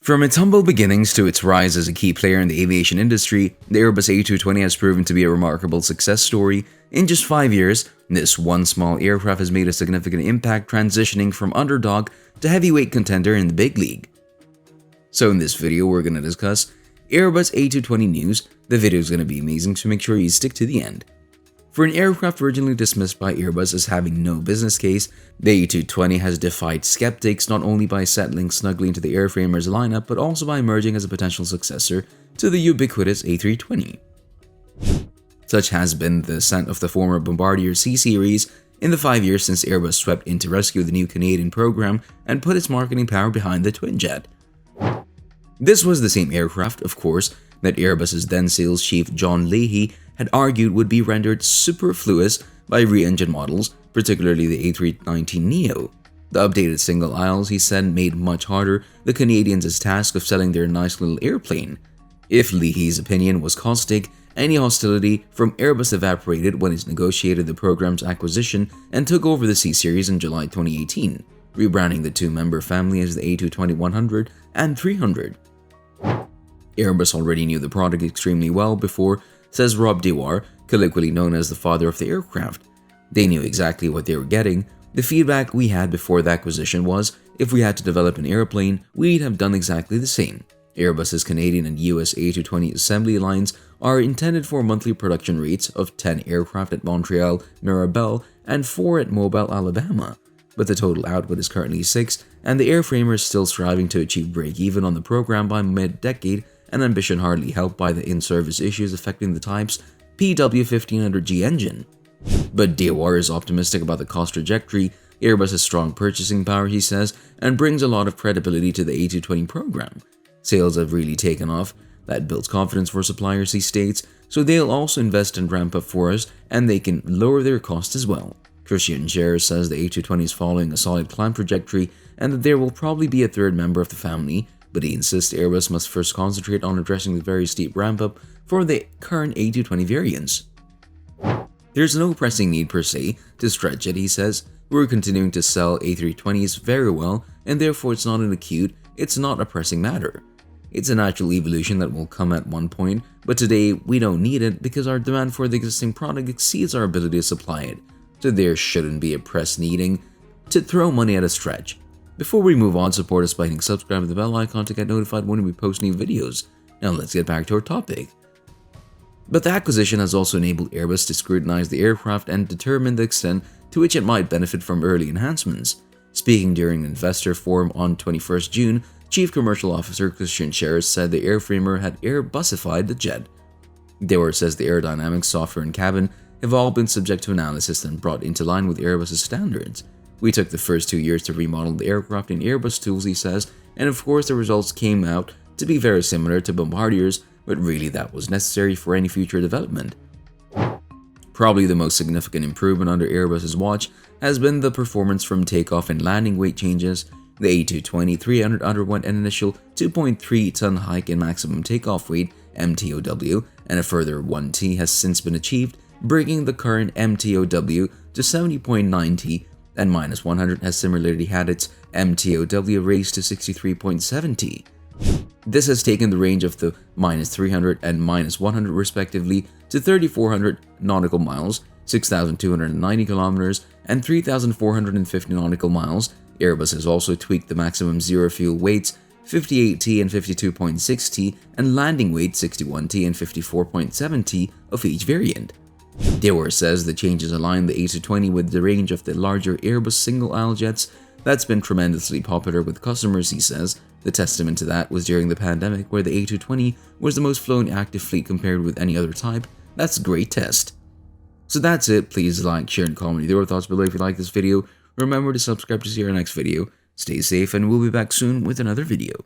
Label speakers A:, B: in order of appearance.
A: From its humble beginnings to its rise as a key player in the aviation industry, the Airbus A220 has proven to be a remarkable success story. In just 5 years, this one small aircraft has made a significant impact, transitioning from underdog to heavyweight contender in the big league. So in this video, we're going to discuss Airbus A220 news. The video is going to be amazing, so make sure you stick to the end. For an aircraft originally dismissed by Airbus as having no business case, the A220 has defied skeptics not only by settling snugly into the airframers lineup, but also by emerging as a potential successor to the ubiquitous A320. Such has been the ascent of the former Bombardier C series in the 5 years since Airbus swept in to rescue the new Canadian program and put its marketing power behind the twin jet. This was the same aircraft, of course, that Airbus's then sales chief John Leahy had argued would be rendered superfluous by re-engine models, particularly the A319neo. The updated single aisles, he said, made much harder the Canadians' task of selling their nice little airplane. If Leahy's opinion was caustic, any hostility from Airbus evaporated when it negotiated the program's acquisition and took over the C series in July 2018, rebranding the two-member family as the A220-100 and 300. Airbus already knew the product extremely well before, says Rob Dewar, colloquially known as the father of the aircraft. They knew exactly what they were getting. The feedback we had before the acquisition was, if we had to develop an airplane, we'd have done exactly the same. Airbus's Canadian and US A220 assembly lines are intended for monthly production rates of 10 aircraft at Montreal, Mirabel, and 4 at Mobile, Alabama. But the total output is currently 6, and the airframer is still striving to achieve break-even on the program by mid-decade, an ambition hardly helped by the in-service issues affecting the type's PW1500G engine. But Dewar is optimistic about the cost trajectory. Airbus has strong purchasing power, he says, and brings a lot of credibility to the A220 program. Sales have really taken off. That builds confidence for suppliers, he states, so they'll also invest and ramp up for us, and they can lower their cost as well. Christian Scherer says the A220 is following a solid climb trajectory and that there will probably be a third member of the family, but he insists Airbus must first concentrate on addressing the very steep ramp-up for the current A220 variants. There's no pressing need per se to stretch it, he says. We're continuing to sell A320s very well, and therefore it's not an acute, it's not a pressing matter. It's a natural evolution that will come at one point, but today we don't need it because our demand for the existing product exceeds our ability to supply it, so there shouldn't be a press needing to throw money at a stretch. Before we move on, support us by hitting subscribe and the bell icon to get notified when we post new videos. Now let's get back to our topic. But the acquisition has also enabled Airbus to scrutinize the aircraft and determine the extent to which it might benefit from early enhancements. Speaking during an investor forum on 21st June, Chief Commercial Officer Christian Scherer said the airframer had Airbusified the jet. Dewar says the aerodynamics, software, and cabin have all been subject to analysis and brought into line with Airbus's standards. We took the first 2 years to remodel the aircraft in Airbus tools, he says, and of course the results came out to be very similar to Bombardier's, but really that was necessary for any future development. Probably the most significant improvement under Airbus's watch has been the performance from takeoff and landing weight changes. The A220-300 underwent an initial 2.3-ton hike in maximum takeoff weight (MTOW), and a further 1 T has since been achieved, bringing the current MTOW to 70.9 T, and minus 100 has similarly had its MTOW raised to 63.7 T. This has taken the range of the minus 300 and minus 100 respectively to 3,400 nautical miles, 6,290 kilometers, and 3,450 nautical miles. Airbus has also tweaked the maximum zero fuel weights 58 T and 52.6 T and landing weight 61 T and 54.7 T of each variant. Dewar says the changes align the A220 with the range of the larger Airbus single-aisle jets. That's been tremendously popular with customers, he says. The testament to that was during the pandemic, where the A220 was the most flown active fleet compared with any other type. That's a great test. So that's it. Please like, share, and comment your thoughts below if you like this video. Remember to subscribe to see our next video. Stay safe, and we'll be back soon with another video.